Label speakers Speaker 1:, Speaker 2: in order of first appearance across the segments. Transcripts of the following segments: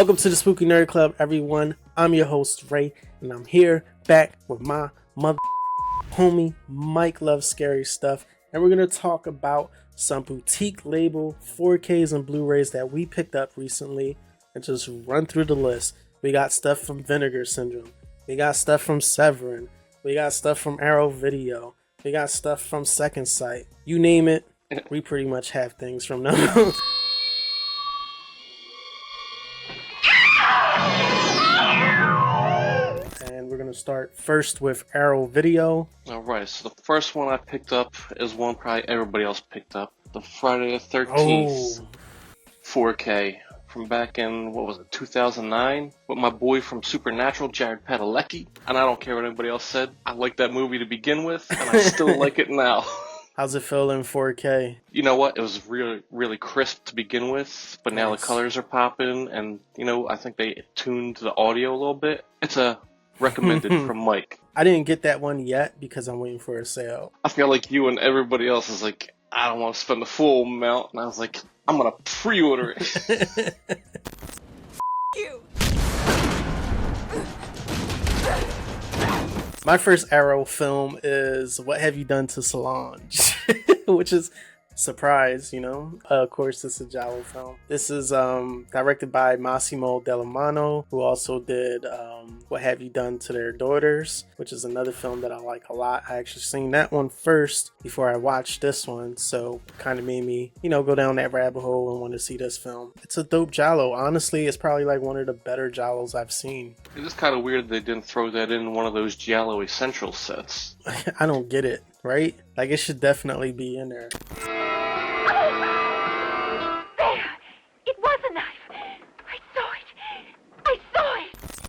Speaker 1: Welcome to the Spooky Nerd Club, everyone. I'm your host, Ray, and I'm here back with my mother homie, Mike Loves Scary Stuff, and we're going to talk about some boutique label 4Ks and Blu-rays that we picked up recently and just run through the list. We got stuff from Vinegar Syndrome. We got stuff from Severin. We got stuff from Arrow Video. We got stuff from Second Sight. You name it, we pretty much have things from them. And we're going to start first with Arrow Video.
Speaker 2: Alright, so the first one I picked up is one probably everybody else picked up. The Friday the 13th 4K from back in, 2009? With my boy from Supernatural, Jared Padalecki. And I don't care what anybody else said. I liked that movie to begin with, and I still like it now.
Speaker 1: How's it feel in 4K?
Speaker 2: You know what? It was really, really crisp to begin with, but now the colors are popping, and, I think they tuned the audio a little bit. It's a recommended from Mike.
Speaker 1: I didn't get that one yet because I'm waiting for a sale.
Speaker 2: I feel like you and everybody else is like, I don't want to spend the full amount, and I was like, I'm gonna pre-order it.
Speaker 3: You.
Speaker 1: My first Arrow film is What Have You Done to Solange? Which is surprise, of course, it's a Giallo film. This is directed by Massimo Dallamano, who also did What Have You Done to Their Daughters, which is another film that I like a lot. I actually seen that one first before I watched this one, so kind of made me, go down that rabbit hole and want to see this film. It's a dope Giallo. Honestly, it's probably like one of the better Giallos I've seen.
Speaker 2: It is kind of weird they didn't throw that in one of those Giallo Essential sets.
Speaker 1: I don't get it, right? Like, it should definitely be in there.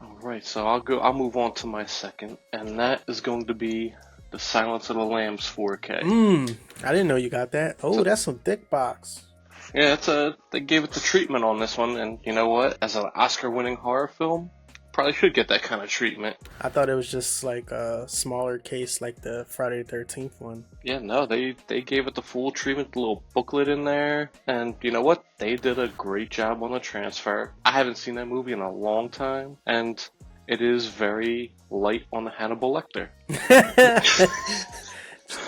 Speaker 2: Alright, so I'll move on to my second, and that is going to be the Silence of the Lambs 4K.
Speaker 1: I didn't know you got that. Oh, that's some thick box.
Speaker 2: Yeah, they gave it the treatment on this one, and you know what? As an Oscar-winning horror film, probably should get that kind of treatment.
Speaker 1: I thought it was just like a smaller case like the Friday the 13th one.
Speaker 2: Yeah, no, they gave it the full treatment, the little booklet in there, and you know what? They did a great job on the transfer. I haven't seen that movie in a long time, and it is very light on the Hannibal Lecter.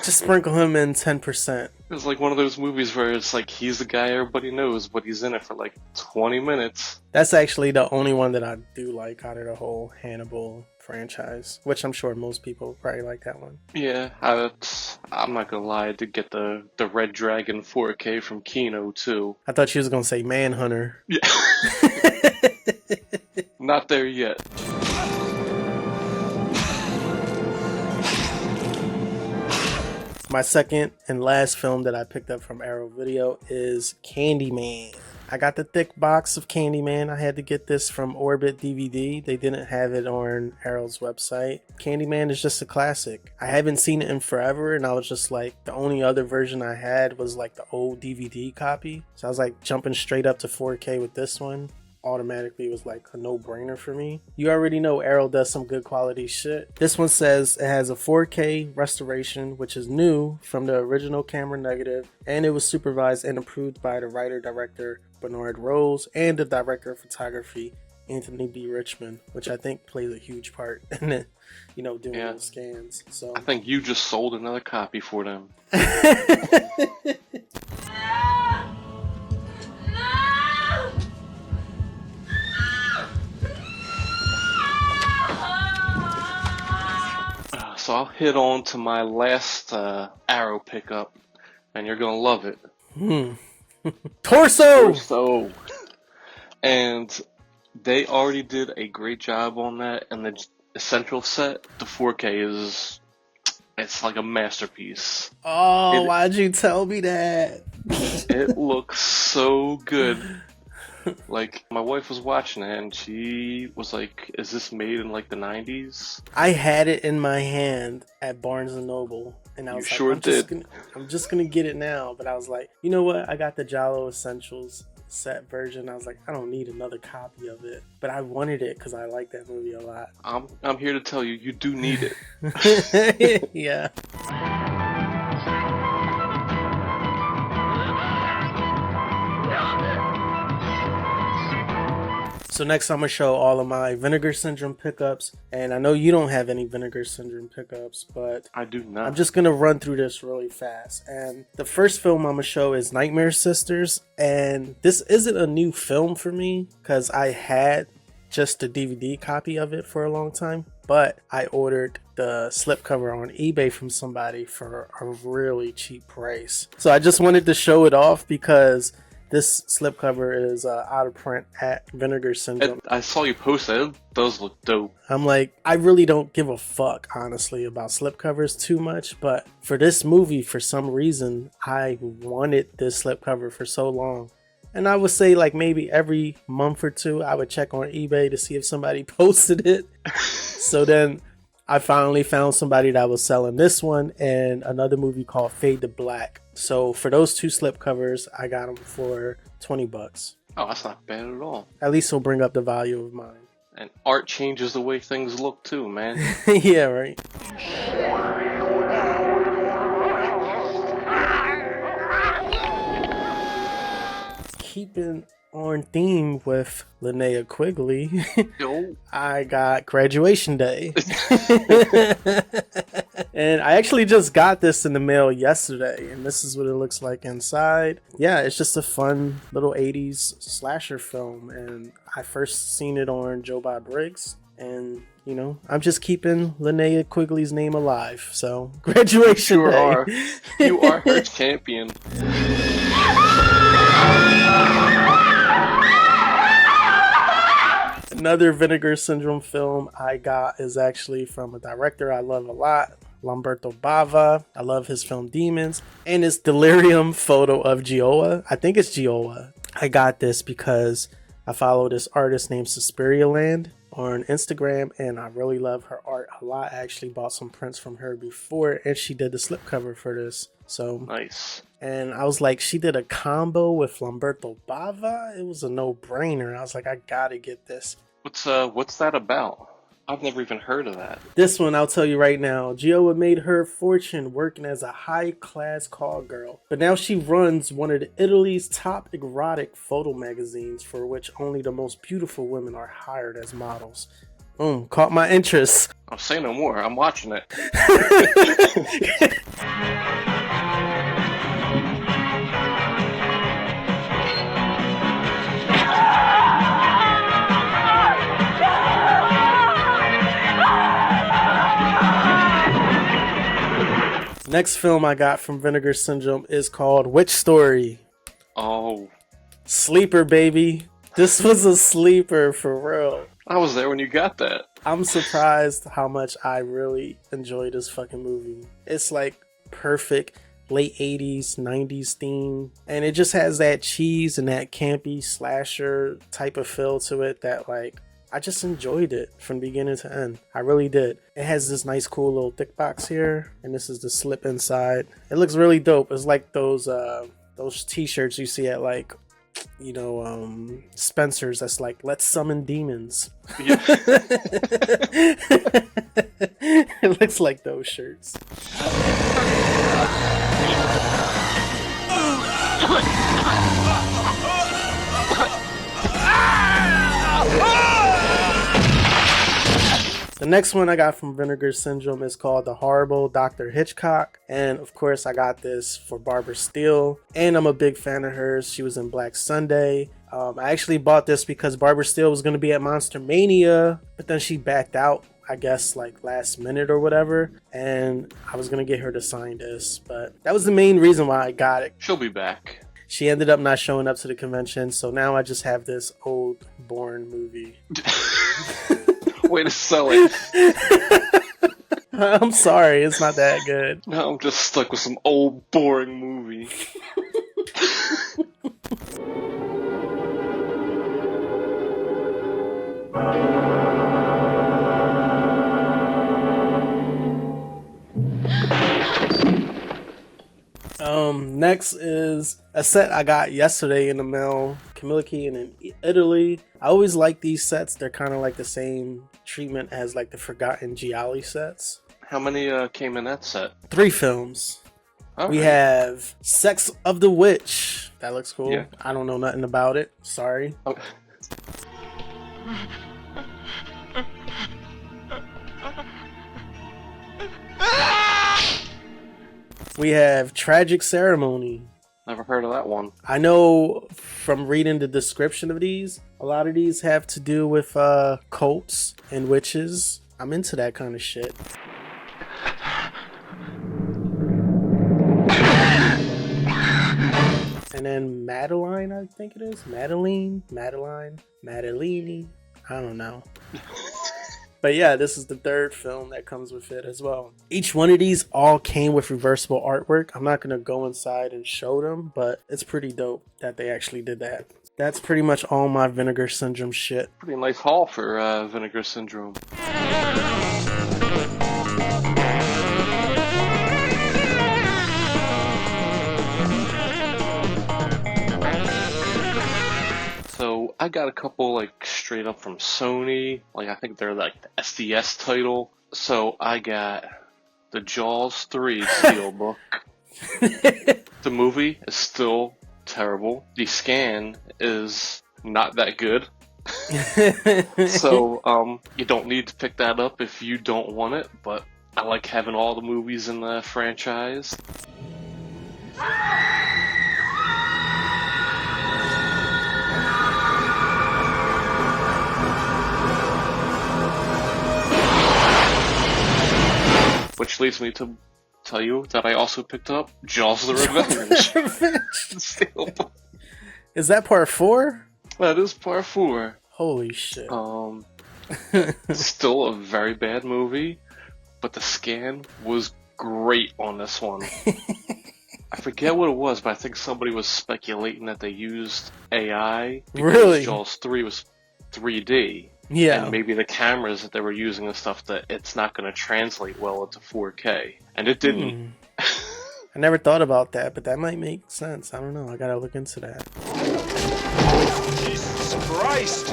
Speaker 1: Just sprinkle him in 10%.
Speaker 2: It's like one of those movies where it's like he's the guy everybody knows, but he's in it for like 20 minutes.
Speaker 1: That's actually the only one that I do like out of the whole Hannibal franchise, which I'm sure most people probably like that one.
Speaker 2: Yeah, I'm not gonna lie, I did get the Red Dragon 4K from Kino too.
Speaker 1: I thought you was gonna say Manhunter.
Speaker 2: Yeah. Not there yet.
Speaker 1: My second and last film that I picked up from Arrow Video is Candyman. I got the thick box of Candyman. I had to get this from Orbit DVD. They didn't have it on Arrow's website. Candyman is just a classic. I haven't seen it in forever, and I was just like, the only other version I had was like the old DVD copy. So I was like jumping straight up to 4K with this one. Automatically was like a no-brainer for me. You already know Arrow does some good quality shit. This one says it has a 4K restoration, which is new from the original camera negative, and it was supervised and approved by the writer-director Bernard Rose and the director of photography Anthony B. Richmond, which I think plays a huge part in it, doing those scans. So
Speaker 2: I think you just sold another copy for them. So I'll hit on to my last Arrow pickup, and you're gonna love it.
Speaker 1: Torso!
Speaker 2: And they already did a great job on that, and the Essential set, the 4K it's like a masterpiece.
Speaker 1: Oh, why'd you tell me that?
Speaker 2: It looks so good. Like, my wife was watching it, and she was like, is this made in, like, the 90s?
Speaker 1: I had it in my hand at Barnes & Noble, and I was I'm just gonna get it now, but I was like, you know what? I got the Giallo Essentials set version. I was like, I don't need another copy of it, but I wanted it because I like that movie a lot.
Speaker 2: I'm here to tell you, you do need it.
Speaker 1: Yeah. So next I'm going to show all of my Vinegar Syndrome pickups. And I know you don't have any Vinegar Syndrome pickups, but
Speaker 2: I do not.
Speaker 1: I'm just going to run through this really fast. And the first film I'm going to show is Nightmare Sisters. And this isn't a new film for me because I had just a DVD copy of it for a long time. But I ordered the slipcover on eBay from somebody for a really cheap price. So I just wanted to show it off because this slipcover is out of print at Vinegar Syndrome.
Speaker 2: I saw you post it. It does look dope.
Speaker 1: I'm like, I really don't give a fuck, honestly, about slipcovers too much. But for this movie, for some reason, I wanted this slipcover for so long. And I would say like maybe every month or two, I would check on eBay to see if somebody posted it. So then I finally found somebody that was selling this one and another movie called Fade to Black. So for those two slipcovers, I got them for $20.
Speaker 2: Oh, that's not bad at all.
Speaker 1: At least it'll bring up the value of mine.
Speaker 2: And art changes the way things look too, man.
Speaker 1: Yeah, right. Keeping on theme with Linnea Quigley,
Speaker 2: Yo.
Speaker 1: I got Graduation Day. And I actually just got this in the mail yesterday, and this is what it looks like inside. Yeah, it's just a fun little 80s slasher film, and I first seen it on Joe Bob Briggs, and you know, I'm just keeping Linnea Quigley's name alive. So, Graduation
Speaker 2: You
Speaker 1: Day.
Speaker 2: are. You are her champion.
Speaker 1: Another Vinegar Syndrome film I got is actually from a director I love a lot, Lamberto Bava. I love his film Demons, and it's Delirium Photo of Gioa. I think it's Gioa. I got this because I follow this artist named Suspiria Land on Instagram, and I really love her art a lot. I actually bought some prints from her before, and she did the slipcover for this. So
Speaker 2: Nice.
Speaker 1: and I was like, she did a combo with Lamberto Bava. It was a no-brainer. I was like, I gotta get this.
Speaker 2: What's that about? I've never even heard of that.
Speaker 1: This one, I'll tell you right now. Gioa made her fortune working as a high-class call girl. But now she runs one of Italy's top erotic photo magazines, for which only the most beautiful women are hired as models. Caught my interest.
Speaker 2: I'll say no more. I'm watching it.
Speaker 1: Next film I got from Vinegar Syndrome is called Witch Story.
Speaker 2: Oh,
Speaker 1: Sleeper, baby. This was a sleeper for real.
Speaker 2: I was there when you got that.
Speaker 1: I'm surprised how much I really enjoy this fucking movie. It's like perfect late 80s, 90s theme. And it just has that cheese and that campy slasher type of feel to it that like, I just enjoyed it from beginning to end. I really did. It has this nice cool little thick box here, and this is the slip inside. It looks really dope. It's like those t-shirts you see at like, you know, Spencer's that's like, let's summon demons.
Speaker 2: Yeah.
Speaker 1: It looks like those shirts. The next one I got from Vinegar Syndrome is called The Horrible Dr. Hitchcock. And of course I got this for Barbara Steele. And I'm a big fan of hers. She was in Black Sunday. I actually bought this because Barbara Steele was going to be at Monster Mania, but then she backed out, I guess, like last minute or whatever. And I was going to get her to sign this, but that was the main reason why I got it.
Speaker 2: She'll be back.
Speaker 1: She ended up not showing up to the convention, so now I just have this old, boring movie.
Speaker 2: Way to sell it.
Speaker 1: I'm sorry, it's not that good.
Speaker 2: Now I'm just stuck with some old, boring movie.
Speaker 1: Next is a set I got yesterday in the mail. Camilla Key in Italy. I always like these sets. They're kind of like the same treatment as like the Forgotten Gialli sets.
Speaker 2: How many came in that set?
Speaker 1: 3 films.
Speaker 2: All
Speaker 1: We
Speaker 2: right.
Speaker 1: have Sex of the Witch. That looks cool.
Speaker 2: Yeah.
Speaker 1: I don't know nothing about it. Sorry.
Speaker 2: Oh.
Speaker 1: We have Tragic Ceremony.
Speaker 2: Never heard of that one.
Speaker 1: I know from reading the description of these, a lot of these have to do with cults and witches. I'm into that kind of shit. And then Madeline, I think it is. Madeline. I don't know. But yeah, this is the third film that comes with it as well. Each one of these all came with reversible artwork. I'm not going to go inside and show them, but it's pretty dope that they actually did that. That's pretty much all my Vinegar Syndrome shit.
Speaker 2: Pretty nice haul for Vinegar Syndrome. So I got a couple like straight up from Sony, like I think they're like the SDS title. So I got the Jaws 3 Steelbook. The movie is still terrible. The scan is not that good. So you don't need to pick that up if you don't want it, but I like having all the movies in the franchise. Which leads me to tell you that I also picked up Jaws the Revenge. Steelbook.
Speaker 1: Is that part 4?
Speaker 2: That is part 4.
Speaker 1: Holy shit.
Speaker 2: Still a very bad movie, but the scan was great on this one. I forget what it was, but I think somebody was speculating that they used AI because
Speaker 1: Really?
Speaker 2: Jaws 3 was 3D.
Speaker 1: Yeah.
Speaker 2: And maybe the cameras that they were using and stuff, that it's not going to translate well into 4K. And it didn't.
Speaker 1: I never thought about that, but that might make sense. I don't know. I gotta look into that.
Speaker 3: Jesus Christ!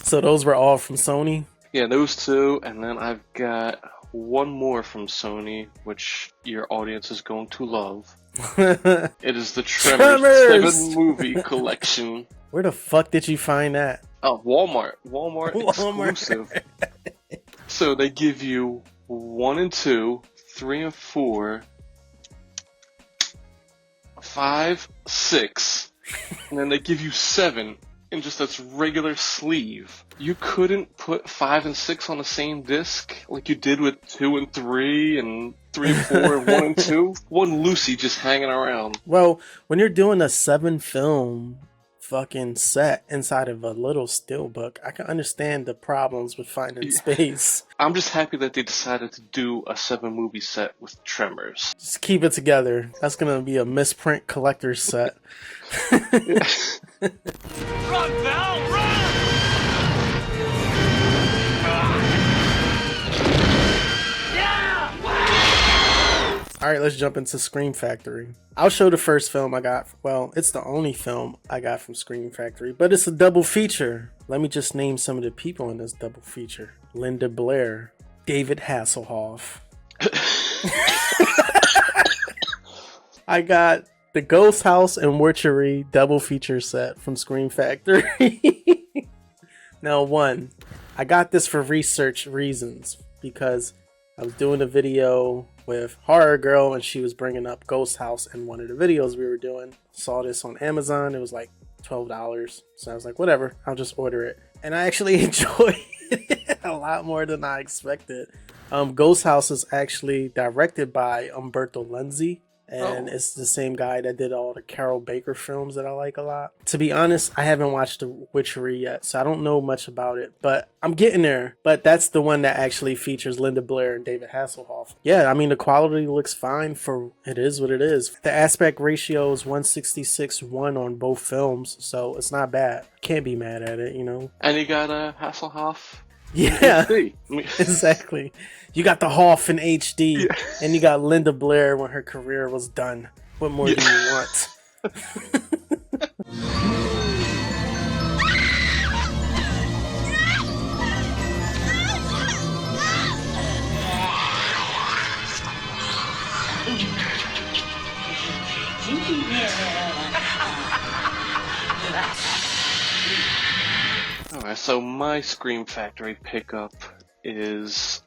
Speaker 1: So those were all from Sony?
Speaker 2: Yeah, those two, and then I've got one more from Sony, which your audience is going to love. It is the Tremors 7 movie collection.
Speaker 1: Where the fuck did you find that?
Speaker 2: Oh, Walmart exclusive. So they give you 1 and 2, 3 and 4, 5, 6, and then they give you 7 in just this regular sleeve. You couldn't put 5 and 6 on the same disc like you did with 2 and 3 and 3 and 4 and 1 and 2. One Lucy just hanging around.
Speaker 1: Well, when you're doing a 7-film fucking set inside of a little steelbook, I can understand the problems with finding space.
Speaker 2: I'm just happy that they decided to do a 7-movie set with Tremors.
Speaker 1: Just keep it together. That's gonna be a misprint collector's set.
Speaker 3: Run, Val, run!
Speaker 1: Alright, let's jump into Scream Factory. I'll show the first film I got. Well, it's the only film I got from Scream Factory, but it's a double feature. Let me just name some of the people in this double feature. Linda Blair, David Hasselhoff. I got the Ghost House and Witchery double feature set from Scream Factory. Now, one, I got this for research reasons because I was doing a video with Horror Girl and she was bringing up Ghost House in one of the videos we were doing. Saw this on Amazon. It was like $12. So I was like, whatever, I'll just order it. And I actually enjoyed it a lot more than I expected. Ghost House is actually directed by Umberto Lenzi. And it's the same guy that did all the Carol Baker films that I like a lot. To be honest, I haven't watched The Witchery yet, so I don't know much about it. But I'm getting there. But that's the one that actually features Linda Blair and David Hasselhoff. Yeah, I mean, the quality looks fine for it is what it is. The aspect ratio is 166:1 on both films, so it's not bad. Can't be mad at it, you know?
Speaker 2: And you got Hasselhoff.
Speaker 1: Yeah, exactly. You got the Hoff in HD, and you got Linda Blair when her career was done. What more do you want?
Speaker 2: Alright, so my Scream Factory pickup is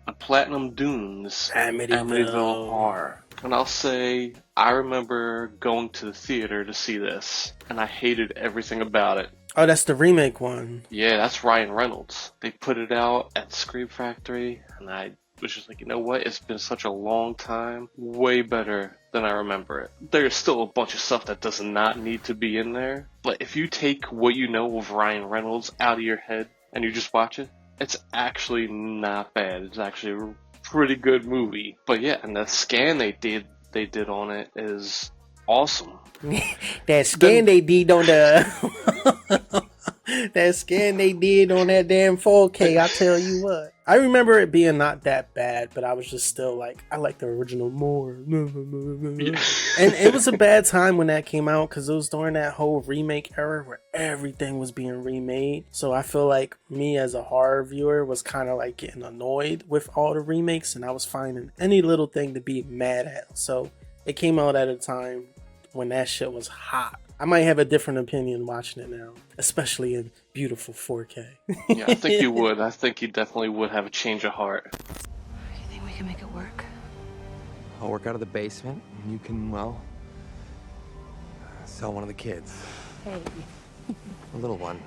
Speaker 2: a Platinum Dunes Amityville Horror. And I'll say, I remember going to the theater to see this, and I hated everything about it.
Speaker 1: Oh, that's the remake one.
Speaker 2: Yeah, that's Ryan Reynolds. They put it out at Scream Factory, and I was just like, you know what? It's been such a long time. Way better than I remember it. There's still a bunch of stuff that does not need to be in there. But if you take what you know of Ryan Reynolds out of your head and you just watch it, it's actually not bad. It's actually a pretty good movie. But yeah, and the scan they did on it is awesome.
Speaker 1: That scan they did on the that scan they did on that damn 4K, I tell you what. I remember it being not that bad, but I was just still like, I like the original more.
Speaker 2: Yeah.
Speaker 1: And it was a bad time when that came out because it was during that whole remake era where everything was being remade. So I feel like me as a horror viewer was kind of like getting annoyed with all the remakes, and I was finding any little thing to be mad at. So it came out at a time when that shit was hot. I might have a different opinion watching it now, especially in beautiful 4K.
Speaker 2: Yeah, I think you would. I think you definitely would have a change of heart.
Speaker 4: You think we can make it work?
Speaker 5: I'll work out of the basement, and you can, well, sell one of the kids.
Speaker 4: Hey.
Speaker 5: A little one.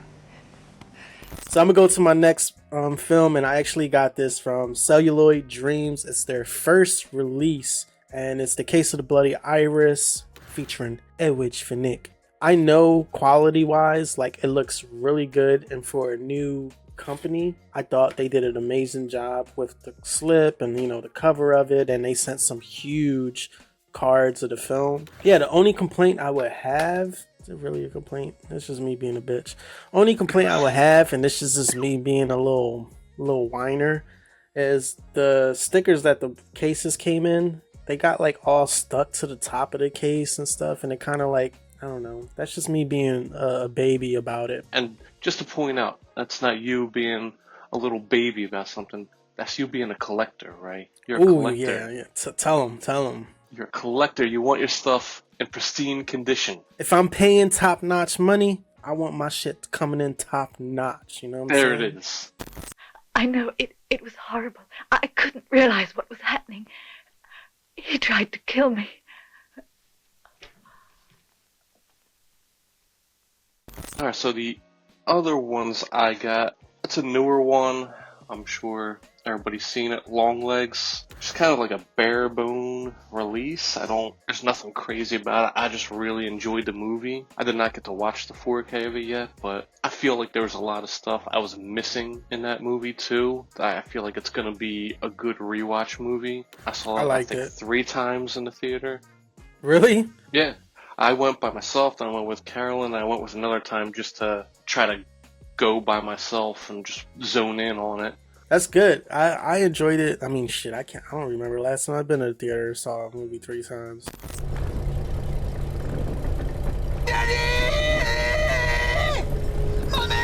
Speaker 1: So I'm gonna go to my next film, and I actually got this from Celluloid Dreams. It's their first release, and it's The Case of the Bloody Iris, featuring Edwidge Fenech. I know quality-wise, like, it looks really good, and for a new company, I thought they did an amazing job with the slip and, you know, the cover of it, and they sent some huge cards of the film. Yeah, the only complaint I would have, is it really a complaint? It's just me being a bitch. Only complaint I would have, and this is just me being a little whiner, is the stickers that the cases came in, they got like all stuck to the top of the case and stuff, and it kind of like, I don't know, that's just me being a baby about it.
Speaker 2: And just to point out, that's not you being a little baby about something. That's you being a collector, right? You're a collector.
Speaker 1: Yeah. Tell them.
Speaker 2: You're a collector. You want your stuff in pristine condition.
Speaker 1: If I'm paying top-notch money, I want my shit coming in top-notch, you know what I'm saying?
Speaker 2: There it is.
Speaker 4: I know, it was horrible. I couldn't realize what was happening. He tried to kill me.
Speaker 2: Alright, so the other ones I got, it's a newer one. I'm sure everybody's seen it. Longlegs. Just kind of like a bare bone release. There's nothing crazy about it. I just really enjoyed the movie. I did not get to watch the 4K of it yet, but I feel like there was a lot of stuff I was missing in that movie too. I feel like it's going to be a good rewatch movie. I saw it, I think, 3 times in the theater.
Speaker 1: Really?
Speaker 2: Yeah. I went by myself, then I went with Carolyn, and I went with another time just to try to go by myself and just zone in on it.
Speaker 1: That's good. I enjoyed it. I mean, shit, I don't remember last time I've been to the theater and saw a movie 3 times.
Speaker 3: Daddy! Mommy!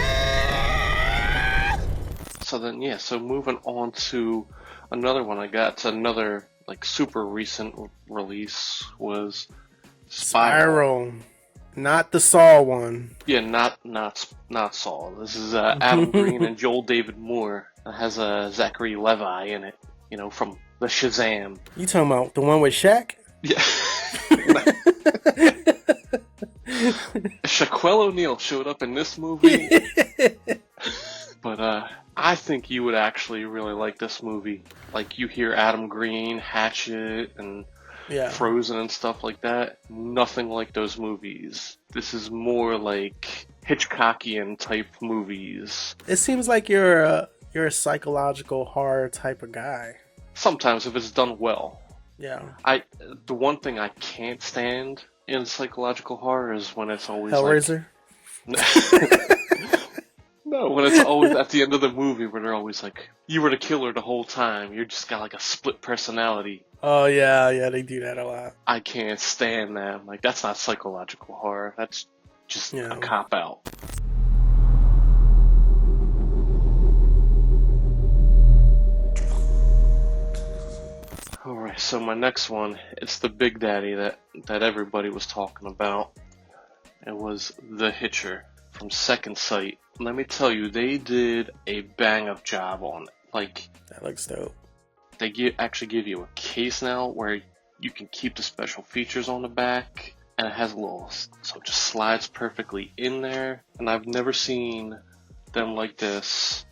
Speaker 2: So then, yeah, so moving on to another one I got, to another, like, super recent release was Spiral.
Speaker 1: Not the Saw one.
Speaker 2: Yeah, not Saw. This is Adam Green and Joel David Moore. It has Zachary Levi in it, you know, from the Shazam.
Speaker 1: You talking about the one with Shaq?
Speaker 2: Yeah. Shaquille O'Neal showed up in this movie. But I think you would actually really like this movie. Like, you hear Adam Green, Hatchet, and Frozen and stuff like that. Nothing like those movies. This is more like Hitchcockian type movies.
Speaker 1: It seems like you're a psychological horror type of guy.
Speaker 2: Sometimes, if it's done well.
Speaker 1: Yeah.
Speaker 2: The one thing I can't stand in psychological horror is when it's always
Speaker 1: Hellraiser?
Speaker 2: No, when it's always at the end of the movie where they're always like, you were the killer the whole time. You're just got like a split personality.
Speaker 1: Oh, yeah, they do that a lot.
Speaker 2: I can't stand that. I'm like, that's not psychological horror. That's just a cop-out. Alright, so my next one, it's the Big Daddy that everybody was talking about. It was The Hitcher from Second Sight. Let me tell you, they did a bang up job on it. Like,
Speaker 1: That looks dope.
Speaker 2: they actually give you a case now where you can keep the special features on the back, and it has a little, so it just slides perfectly in there. And I've never seen them like this.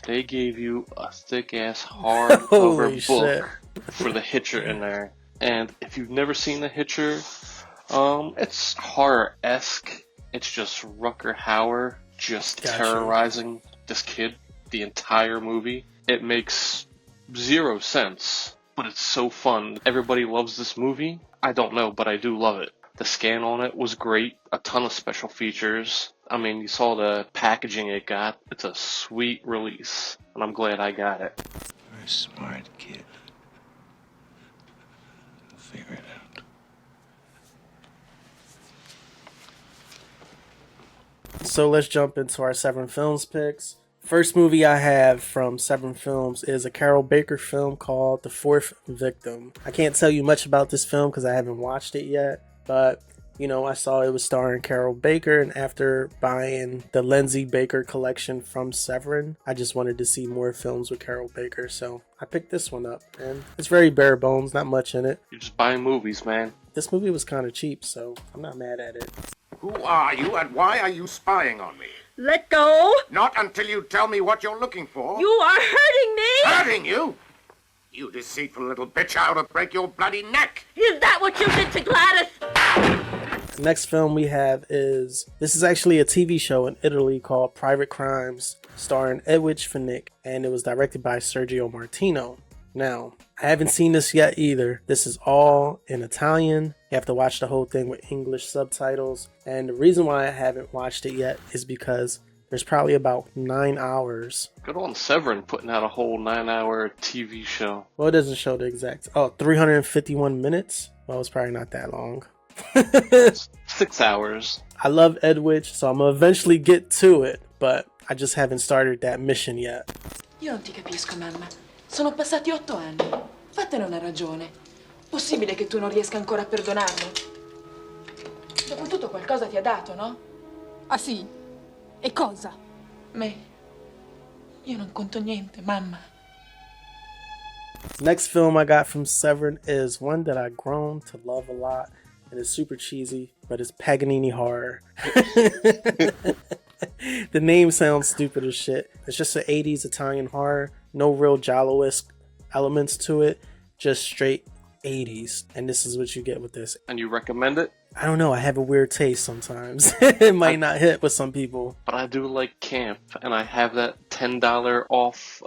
Speaker 2: They gave you a thick ass hardcover
Speaker 1: Holy
Speaker 2: book for the Hitcher in there. And if you've never seen the Hitcher, it's horror-esque. It's just Rutger Hauer just terrorizing this kid the entire movie. It makes zero sense, but it's so fun. Everybody loves this movie. I don't know, but I do love it. The scan on it was great. A ton of special features. I mean, you saw the packaging it got. It's a sweet release, and I'm glad I got it.
Speaker 6: You're a smart kid. You'll figure it out.
Speaker 1: So let's jump into our 7 films picks. First movie I have from 7 films is a Carol Baker film called The Fourth Victim. I can't tell you much about this film because I haven't watched it yet, but you know, I saw it was starring Carol Baker, and after buying the Lindsay Baker collection from Severin, I just wanted to see more films with Carol Baker, so I picked this one up, and it's very bare bones, not much in it.
Speaker 2: You're just buying movies, man.
Speaker 1: This movie was kind of cheap, so I'm not mad at it.
Speaker 7: Who are you and why are you spying on me?
Speaker 8: Let go!
Speaker 7: Not until you tell me what you're looking for.
Speaker 8: You are hurting me!
Speaker 7: Hurting you? You deceitful little bitch, I ought to break your bloody neck!
Speaker 8: Is that what you did to Gladys?
Speaker 1: The next film we have is, this is actually a TV show in Italy called Private Crimes, starring Edwidge Fenech, and it was directed by Sergio Martino. Now, I haven't seen this yet either. This is all in Italian. You have to watch the whole thing with English subtitles. And the reason why I haven't watched it yet is because there's probably about 9 hours.
Speaker 2: Good on Severin putting out a whole 9-hour TV show.
Speaker 1: Well, it doesn't show the exact. 351 minutes? Well, it's probably not that long.
Speaker 2: 6 hours.
Speaker 1: I love Edwidge, so I'm gonna eventually get to it, but I just haven't started that mission yet.
Speaker 9: Io non ti capisco, mamma. Sono passati 8 anni. Vattene una ragione. Possibile che tu non riesca ancora a perdonarlo? Dopotutto qualcosa ti ha dato, no?
Speaker 10: Ah sì? E cosa?
Speaker 9: Me. Io non conto niente, mamma.
Speaker 1: Next film I got from Severin is one that I've grown to love a lot, and it's super cheesy, but it's Paganini horror. The name sounds stupid as shit. It's just an 80s Italian horror. No real Giallo-esque elements to it. Just straight 80s. And this is what you get with this.
Speaker 2: And you recommend it?
Speaker 1: I don't know. I have a weird taste sometimes. It might not hit with some people.
Speaker 2: But I do like camp, and I have that $10 off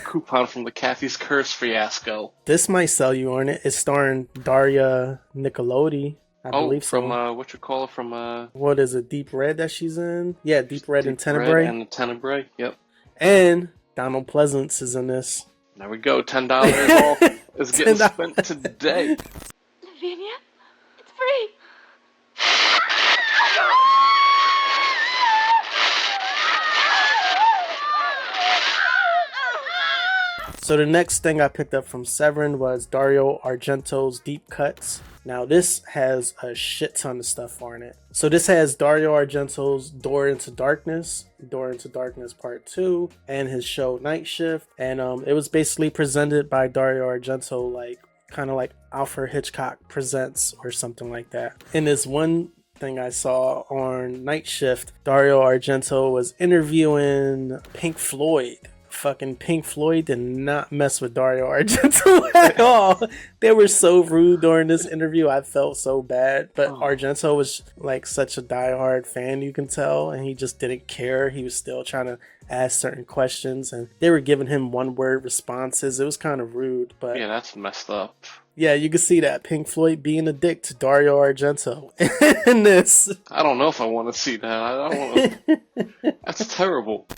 Speaker 2: coupon from the Kathy's Curse fiasco.
Speaker 1: This might sell you on it. It's starring Daria Nicolodi. I believe
Speaker 2: from
Speaker 1: so. What is it, Deep Red that she's in? Yeah, Deep Red and Tenebrae.
Speaker 2: Red and Tenebrae, yep.
Speaker 1: And Donald Pleasance is in this.
Speaker 2: There we go, $10 off is getting spent today.
Speaker 4: Lavinia, it's free.
Speaker 1: So the next thing I picked up from Severin was Dario Argento's Deep Cuts. Now this has a shit ton of stuff on it. So this has Dario Argento's Door into Darkness Part 2, and his show Night Shift. And it was basically presented by Dario Argento, like kind of like Alfred Hitchcock Presents or something like that. In this one thing I saw on Night Shift, Dario Argento was interviewing Pink Floyd. Fucking Pink Floyd did not mess with Dario Argento at all. They were so rude during this interview. I felt so bad. But Argento was like such a diehard fan, you can tell, and he just didn't care. He was still trying to ask certain questions, and they were giving him one-word responses. It was kind of rude, but
Speaker 2: yeah, that's messed up.
Speaker 1: Yeah, you can see that Pink Floyd being a dick to Dario Argento in this.
Speaker 2: I don't know if I want to see that. I don't want to. That's terrible.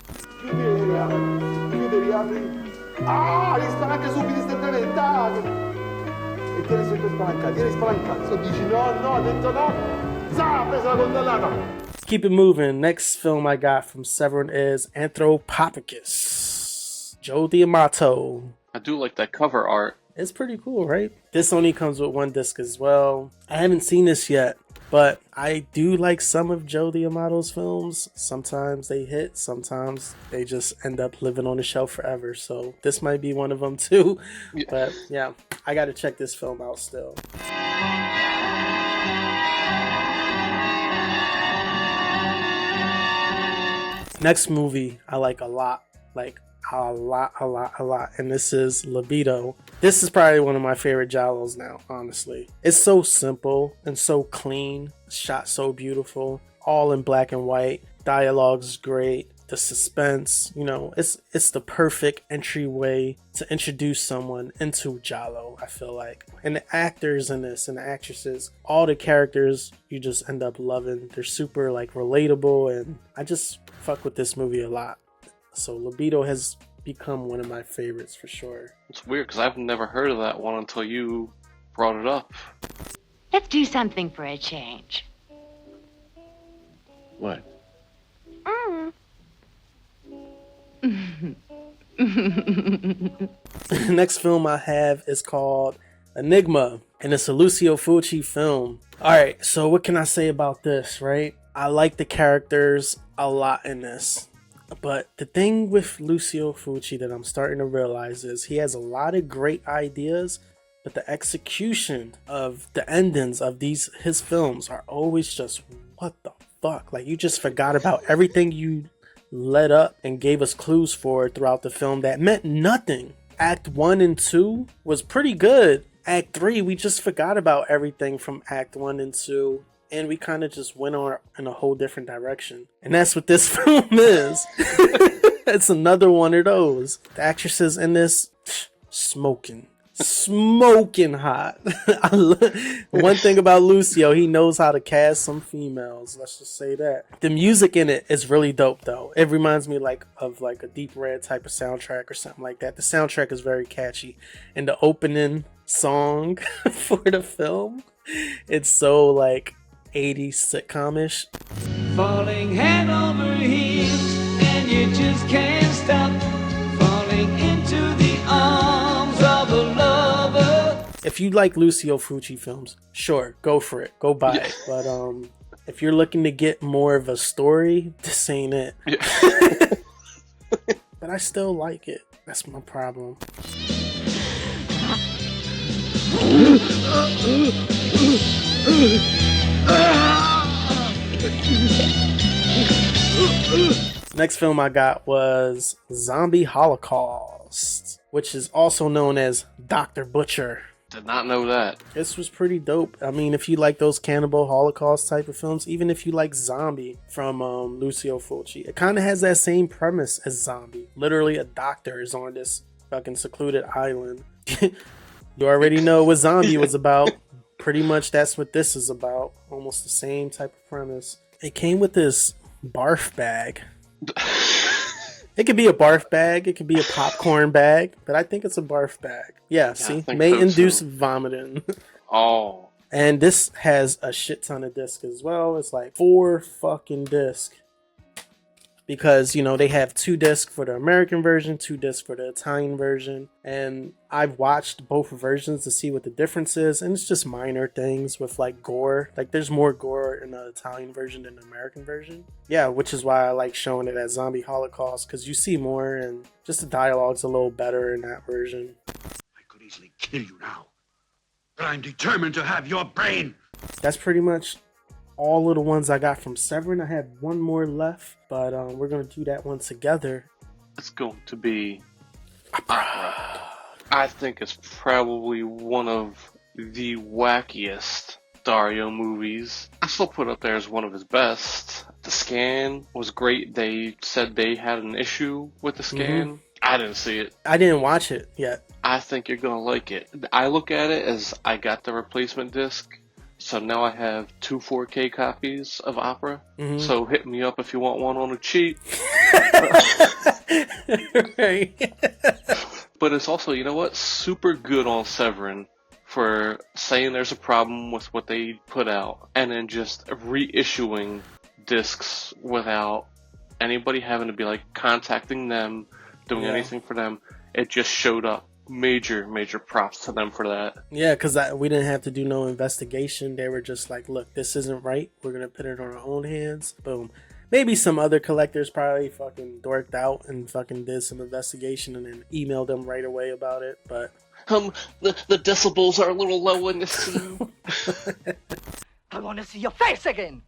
Speaker 3: Ah, gli spalanca subito, stai preventato! E tieni sempre spalancato. Se dici no, ha detto no, za, presa la condannata.
Speaker 1: Keep it moving. Next film I got from Severin is Anthropophagus. Joe D'Amato.
Speaker 2: I do like that cover art.
Speaker 1: It's pretty cool, right? This only comes with one disc as well. I haven't seen this yet. But I do like some of Joe D'Amato's films. Sometimes they hit, sometimes they just end up living on the shelf forever. So this might be one of them too.
Speaker 2: Yeah.
Speaker 1: But yeah, I got to check this film out still. Next movie I like a lot. Like a lot. And this is Libido. This is probably one of my favorite giallos now, honestly. It's so simple and so clean. Shot so beautiful. All in black and white. Dialogue's great. The suspense, you know, it's the perfect entryway to introduce someone into giallo, I feel like. And the actors in this and the actresses, all the characters you just end up loving. They're super like relatable, and I just fuck with this movie a lot. So Libido has become one of my favorites for sure.
Speaker 2: It's weird because I've never heard of that one until you brought it up.
Speaker 11: Let's do something for a change.
Speaker 6: What?
Speaker 1: Next film I have is called Enigma, and it's a Lucio Fulci film. Alright, so what can I say about this, right? I like the characters a lot in this. But the thing with Lucio Fulci that I'm starting to realize is he has a lot of great ideas, but the execution of the endings of his films are always just, what the fuck? Like, you just forgot about everything you led up and gave us clues for throughout the film that meant nothing. Act 1 and 2 was pretty good. Act 3, we just forgot about everything from Act 1 and 2, and we kind of just went on in a whole different direction. And that's what this film is. It's another one of those. The actresses in this, smoking hot. One thing about Lucio, he knows how to cast some females. Let's just say that. The music in it is really dope though. It reminds me of a Deep Red type of soundtrack or something like that. The soundtrack is very catchy, and the opening song for the film, it's so like 80s sitcom-ish.
Speaker 12: Falling head over heels, and you just can't stop falling into the arms of a lover.
Speaker 1: If you like Lucio Fulci films, sure, go for it, go buy it. But if you're looking to get more of a story, this ain't it. But I still like it. That's my problem. Next film I got was Zombie Holocaust, which is also known as Dr. Butcher.
Speaker 2: Did not know that.
Speaker 1: This was pretty dope. I mean, if you like those cannibal Holocaust type of films, even if you like Zombie from Lucio Fulci, it kind of has that same premise as Zombie. Literally, a doctor is on this fucking secluded island. You already know what Zombie was about. Pretty much that's what this is about. Almost the same type of premise. It came with this barf bag. It could be a barf bag, it could be a popcorn bag, but I think it's a barf bag. Yeah, see? May so induce vomiting.
Speaker 2: Oh.
Speaker 1: And this has a shit ton of discs as well. It's like 4 fucking discs. Because, you know, they have 2 discs for the American version, 2 discs for the Italian version. And I've watched both versions to see what the difference is. And it's just minor things with like gore. Like there's more gore in the Italian version than the American version. Yeah, which is why I like showing it as Zombie Holocaust. Because you see more and just the dialogue's a little better in that version.
Speaker 7: I could easily kill you now. But I'm determined to have your brain.
Speaker 1: That's pretty much all of the ones I got from Severin. I had one more left, but we're going to do that one together.
Speaker 2: It's going to be Opera. I think it's probably one of the wackiest Dario movies. I still put it up there as one of his best. The scan was great. They said they had an issue with the scan. Mm-hmm. I didn't see it.
Speaker 1: I didn't watch it yet.
Speaker 2: I think you're going to like it. I look at it as I got the replacement disc. So now I have 2 4K copies of Opera. Mm-hmm. So hit me up if you want one on a cheap.
Speaker 1: Right.
Speaker 2: But it's also, you know what, super good on Severin for saying there's a problem with what they put out and then just reissuing discs without anybody having to be like contacting them, doing anything for them. It just showed up major props to them for that.
Speaker 1: Yeah, because we didn't have to do no investigation. They were just like, look, this isn't right. We're going to put it on our own hands. Boom. Maybe some other collectors probably fucking dorked out and fucking did some investigation and then emailed them right away about it. But
Speaker 2: the decibels are a little low in this scene.
Speaker 13: I want to see your face again.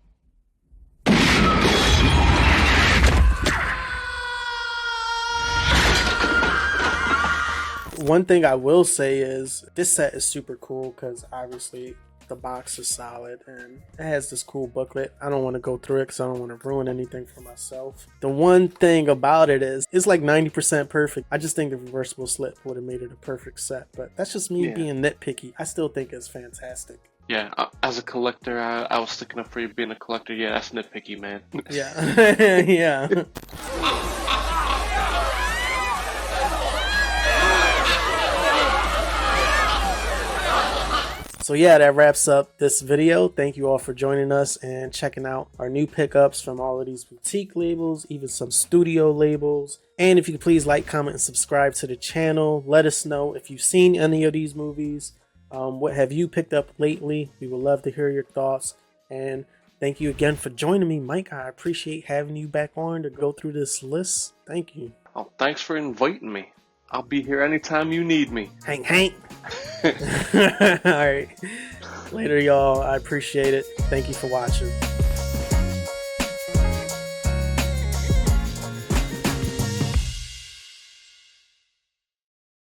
Speaker 1: One thing I will say is this set is super cool because obviously the box is solid and it has this cool booklet. I don't want to go through it because I don't want to ruin anything for myself. The one thing about it is it's like 90% perfect. I just think the reversible slip would have made it a perfect set, but that's just me being nitpicky. I still think it's fantastic.
Speaker 2: Yeah, as a collector, I was sticking up for you being a collector. Yeah, that's nitpicky, man.
Speaker 1: Yeah. Yeah. So yeah, that wraps up this video. Thank you all for joining us and checking out our new pickups from all of these boutique labels, even some studio labels. And if you could please like, comment, and subscribe to the channel. Let us know if you've seen any of these movies. What have you picked up lately? We would love to hear your thoughts. And thank you again for joining me, Mike. I appreciate having you back on to go through this list. Thank you.
Speaker 2: Oh, thanks for inviting me. I'll be here anytime you need me.
Speaker 1: Hank. All right. Later, y'all. I appreciate it. Thank you for watching.